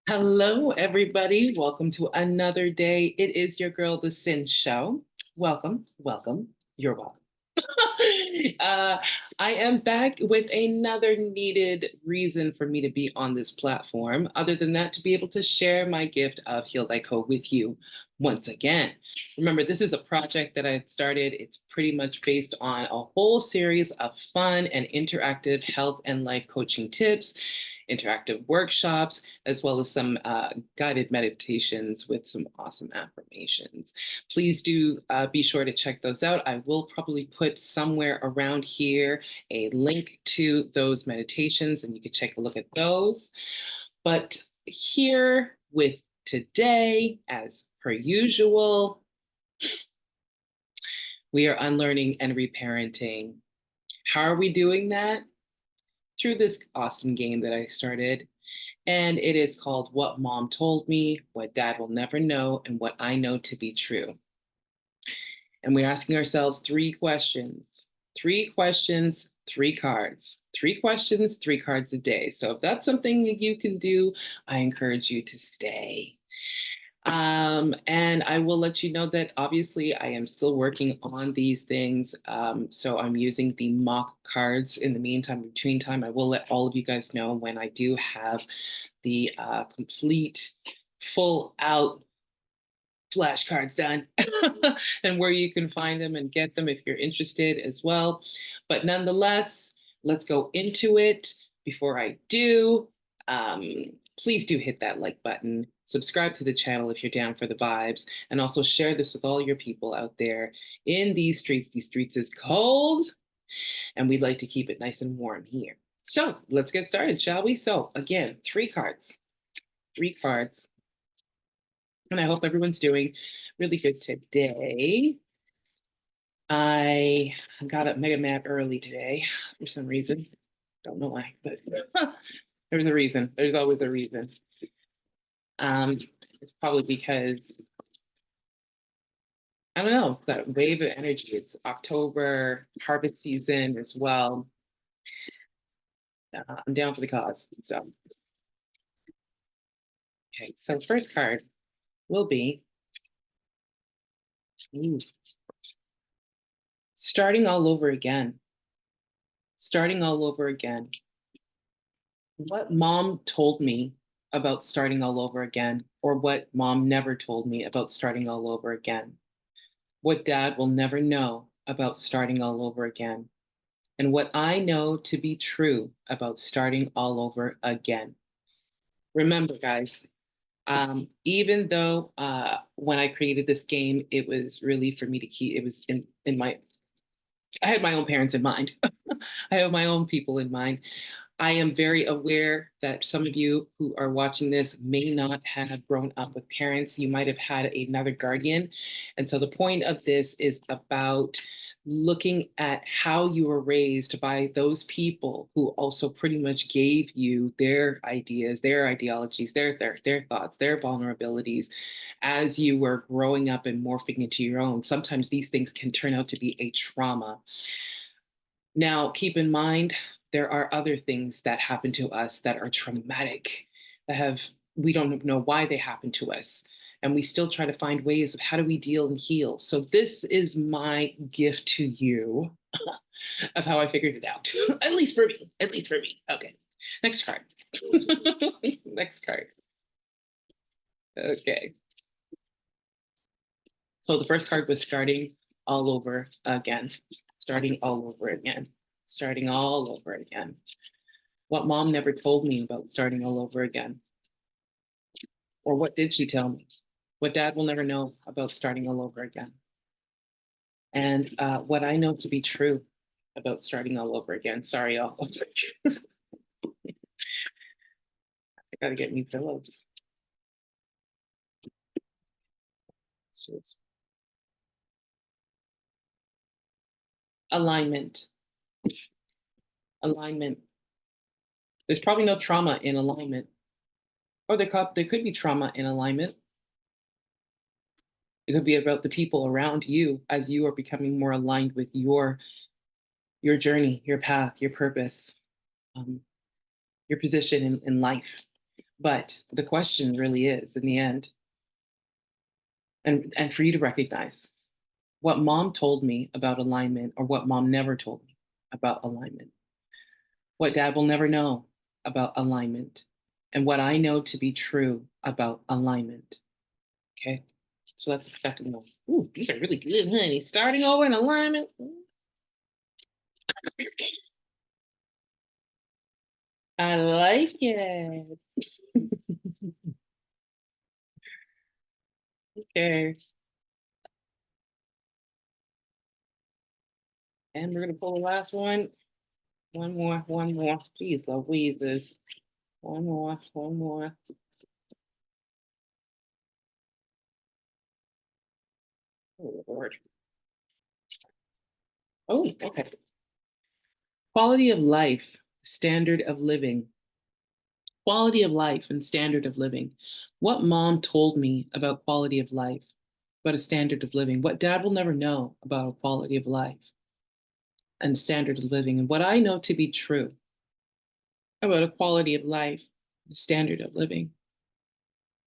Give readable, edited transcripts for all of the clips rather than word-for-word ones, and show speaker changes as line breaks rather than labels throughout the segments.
Hello, everybody. Welcome to another day. It is your girl, the Cyn Show. Welcome, welcome. You're welcome. I am back with another needed reason for me to be on this platform, other than that, to be able to share my gift of Heal Thy Code with you once again. Remember, this is a project that I started. It's pretty much based on a whole series of fun and interactive health and life coaching tips, interactive workshops, as well as some guided meditations with some awesome affirmations. Please do be sure to check those out. I will probably put somewhere around here a link to those meditations, and you can take a look at those. But here with today, as per usual, we are unlearning and reparenting. How are we doing that? Through this awesome game that I started. And it is called What Mom Told Me, What Dad Will Never Know, and What I Know to Be True. And we're asking ourselves three questions. Three questions, three cards. Three questions, three cards a day. So if that's something you can do, I encourage you to stay. And I will let you know that obviously I am still working on these things. So I'm using the mock cards in the meantime. Between time, I will let all of you guys know when I do have the complete, full out flashcards done and where you can find them and get them if you're interested as well. But nonetheless, let's go into it. Before I do, please do hit that like button, subscribe to the channel if you're down for the vibes, and also share this with all your people out there in these streets. These streets is cold, and we'd like to keep it nice and warm here. So let's get started, shall we? So again, three cards. And I hope everyone's doing really good today. I got up mega mad early today for some reason. Don't know why, but there's a reason. There's always a reason. It's probably because I don't know, that wave of energy. It's October, harvest season as well. I'm down for the cause. So, okay, so first card will be starting all over again. Starting all over again. What mom told me about starting all over again, or what mom never told me about starting all over again. What dad will never know about starting all over again. And what I know to be true about starting all over again. Remember, guys, even though when I created this game, it was really for me to keep, it was in my, I had my own parents in mind. I have my own people in mind. I am very aware that some of you who are watching this may not have grown up with parents. You might have had another guardian. And so the point of this is about looking at how you were raised by those people who also pretty much gave you their ideas, their ideologies, their thoughts, their vulnerabilities as you were growing up and morphing into your own. Sometimes these things can turn out to be a trauma. Now, keep in mind, there are other things that happen to us that are traumatic, that have, we don't know why they happen to us. And we still try to find ways of how do we deal and heal. So this is my gift to you of how I figured it out. At least for me, at least for me. Okay, next card. Next card. Okay. So the first card was starting all over again, starting all over again, starting all over again. What mom never told me about starting all over again? Or what did she tell me? What dad will never know about starting all over again? And what I know to be true about starting all over again. Sorry, y'all. I gotta get new pillows. So it's alignment. Alignment. There's probably no trauma in alignment. Or there could be trauma in alignment. It could be about the people around you as you are becoming more aligned with your journey, your path, your purpose, your position in life. But the question really is, in the end, and for you to recognize what mom told me about alignment or what mom never told me about alignment, what dad will never know about alignment, and what I know to be true about alignment. Okay. So that's the second one. Ooh, these are really good, honey. Starting over in alignment. I like it. Okay. And we're going to pull the last one. One more, one more. Please, Louises. One more, one more. Oh, Lord. Oh, okay. Quality of life, standard of living. Quality of life and standard of living. What mom told me about quality of life, about a standard of living, what dad will never know about a quality of life and standard of living, and what I know to be true about a quality of life, standard of living.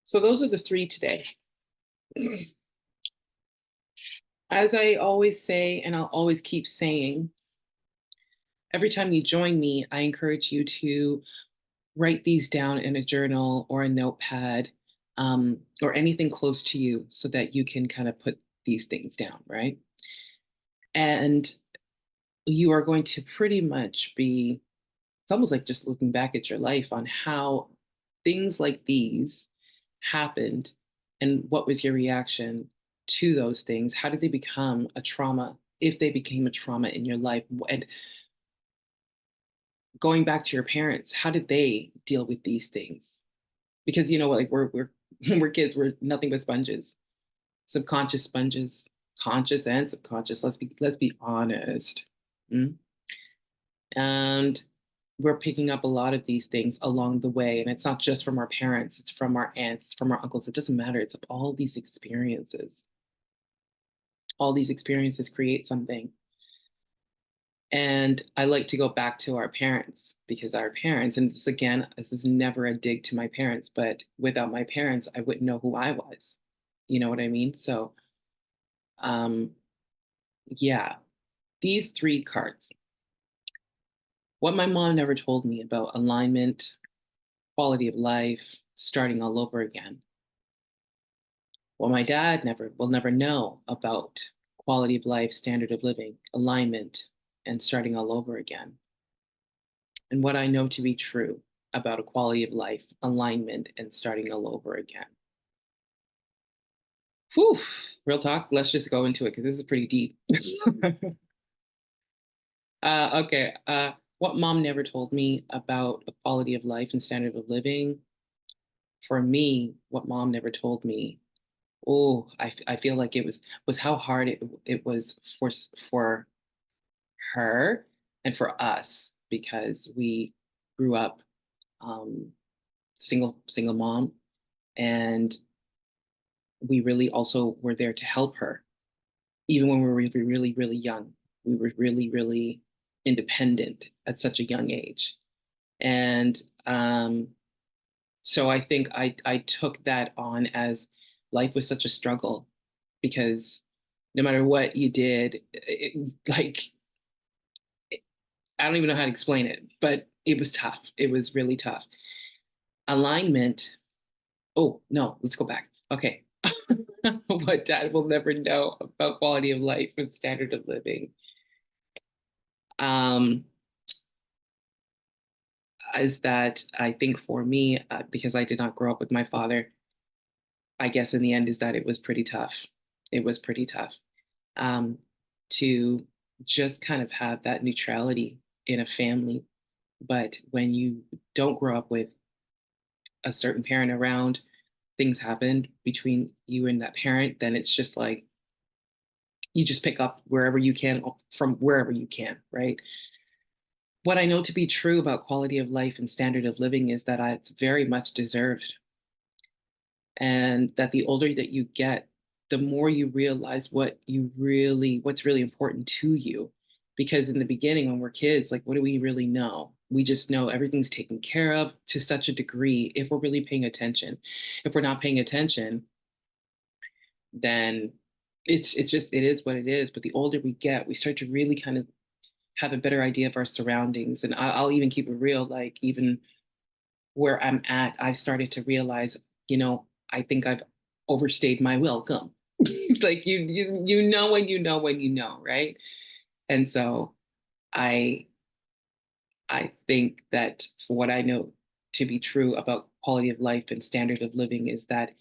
So those are the three today. As I always say, and I'll always keep saying, every time you join me, I encourage you to write these down in a journal or a notepad, or anything close to you so that you can kind of put these things down, right? And you are going to pretty much be, it's almost like just looking back at your life on how things like these happened and what was your reaction to those things. How did they become a trauma, if they became a trauma in your life? And going back to your parents, how did they deal with these things? Because like we're when we're kids, we're nothing but sponges, subconscious sponges, conscious and subconscious. Let's be honest. Mm? And we're picking up a lot of these things along the way. And it's not just from our parents, it's from our aunts, it's from our uncles. It doesn't matter. It's all these experiences. All these experiences create something. And I like to go back to our parents because our parents, and this again, this is never a dig to my parents, but without my parents, I wouldn't know who I was. You know what I mean? So, um, yeah, these three cards. What my mom never told me about alignment, quality of life, starting all over again. What my dad never will never know about quality of life, standard of living, alignment, and starting all over again. And what I know to be true about a quality of life, alignment, and starting all over again. Whew, real talk. Let's just go into it because this is pretty deep. Okay. What mom never told me about a quality of life and standard of living. For me, what mom never told me. Oh, I feel like it was how hard it was for her and for us because we grew up, um, single mom, and we really also were there to help her even when we were really really young. We were really independent at such a young age, and so I think I took that on as life was such a struggle because no matter what you did, I don't even know how to explain it, but it was tough. It was really tough. Alignment. Oh, no, let's go back. Okay. What dad will never know about quality of life and standard of living, um, is that I think for me, because I did not grow up with my father, I guess in the end is that it was pretty tough. It was pretty tough, um, to just kind of have that neutrality in a family. But when you don't grow up with a certain parent around, things happen between you and that parent, then it's just like you just pick up wherever you can from wherever you can, right? What I know to be true about quality of life and standard of living is that it's very much deserved. And that the older that you get, the more you realize what's really important to you. Because in the beginning, when we're kids, like, what do we really know? We just know everything's taken care of to such a degree if we're really paying attention. If we're not paying attention, then it's just it is what it is. But the older we get, we start to really kind of have a better idea of our surroundings. And I'll even keep it real, like even where I'm at, I started to realize, I think I've overstayed my welcome. It's like you know when you know when you know, right? And so I I think that for what I know to be true about quality of life and standard of living is that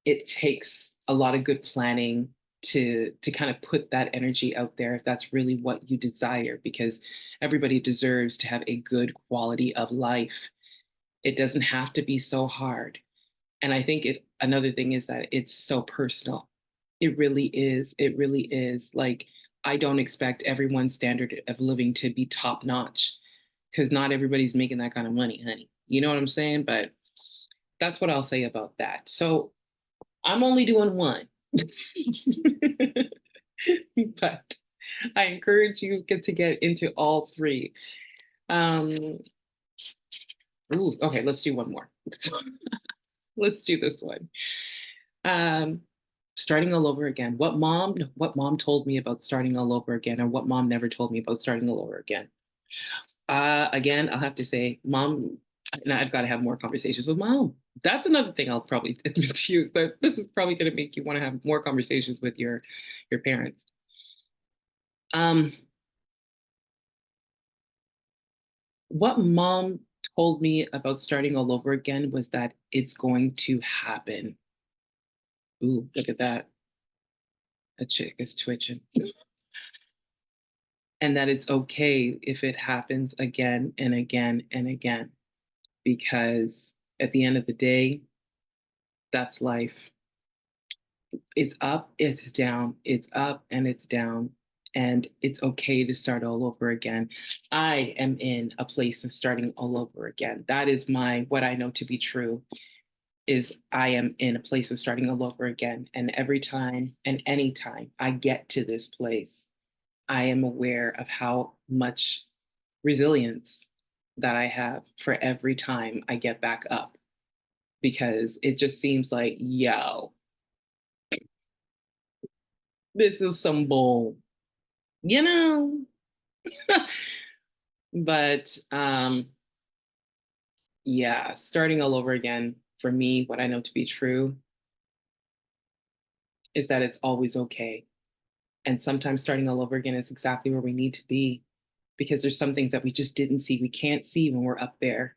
it takes a lot of good planning to kind of put that energy out there if that's really what you desire, because everybody deserves to have a good quality of life. It doesn't have to be so hard. And I think another thing is that it's so personal. It really is. It really is. Like, I don't expect everyone's standard of living to be top notch because not everybody's making that kind of money, honey. You know what I'm saying? But that's what I'll say about that. So I'm only doing one. But I encourage you to get into all three. Um, okay, let's do one more. Let's do this one. Um, Starting all over again. What mom told me about starting all over again, or what mom never told me about starting all over again. Again, I'll have to say, mom, and I've got to have more conversations with mom. That's another thing I'll probably admit to you. That this is probably going to make you want to have more conversations with your parents. Um, what mom told me about starting all over again was that it's going to happen. Ooh, look at that. That chick is twitching. And that it's okay if it happens again and again and again, because at the end of the day, that's life. It's up, it's down, it's up and it's down, and it's okay to start all over again. I am in a place of starting all over again. That is my what I know to be true is I am in a place of starting all over again. And every time and any time I get to this place, I am aware of how much resilience that I have for every time I get back up, because it just seems like, yo, this is some bull, you know? But yeah, starting all over again for me, what I know to be true is that it's always okay. And sometimes starting all over again is exactly where we need to be, because there's some things that we just didn't see. We can't see when we're up there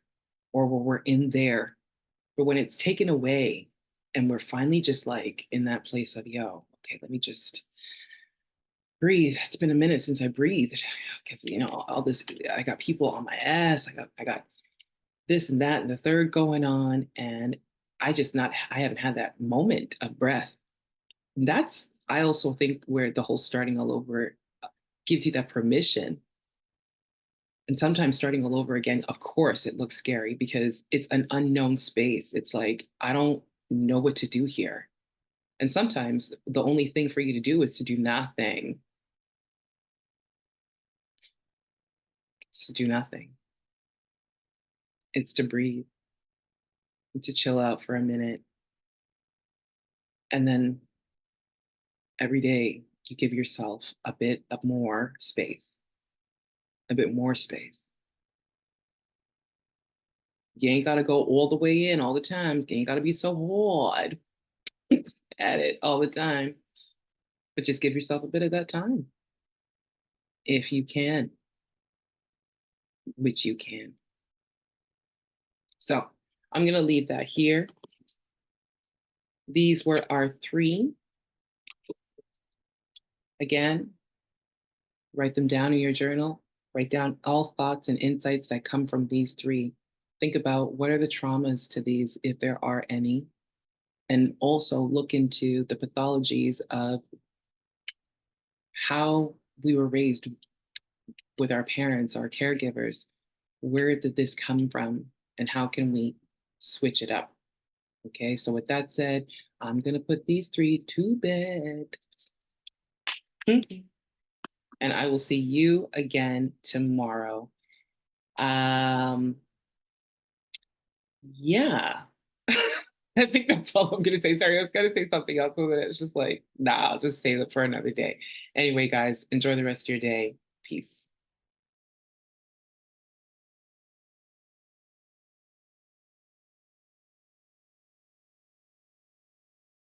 or when we're in there. But when it's taken away and we're finally just like in that place of, yo, okay, let me just breathe. It's been a minute since I breathed because, all this, I got people on my ass. I got this and that and the third going on. And I haven't had that moment of breath. That's, I also think, where the whole starting all over gives you that permission. And sometimes starting all over again, of course, it looks scary because it's an unknown space. It's like, I don't know what to do here. And sometimes the only thing for you to do is to do nothing. It's to do nothing. It's to breathe, to chill out for a minute. And then every day you give yourself a bit of more space, a bit more space. You ain't got to go all the way in all the time. You ain't got to be so hard at it all the time, but just give yourself a bit of that time if you can, which you can. So I'm going to leave that here. These were our three. Again, write them down in your journal. Write down all thoughts and insights that come from these three. Think about what are the traumas to these, if there are any, and also look into the pathologies of how we were raised with our parents, our caregivers. Where did this come from, and how can we switch it up? Okay, so with that said, I'm going to put these three to bed. and I will see you again tomorrow. Um, yeah. I think that's all I'm gonna say. Sorry, I was gonna say something else, so that it's just like, nah, I'll just save it for another day. Anyway, guys, enjoy the rest of your day. Peace.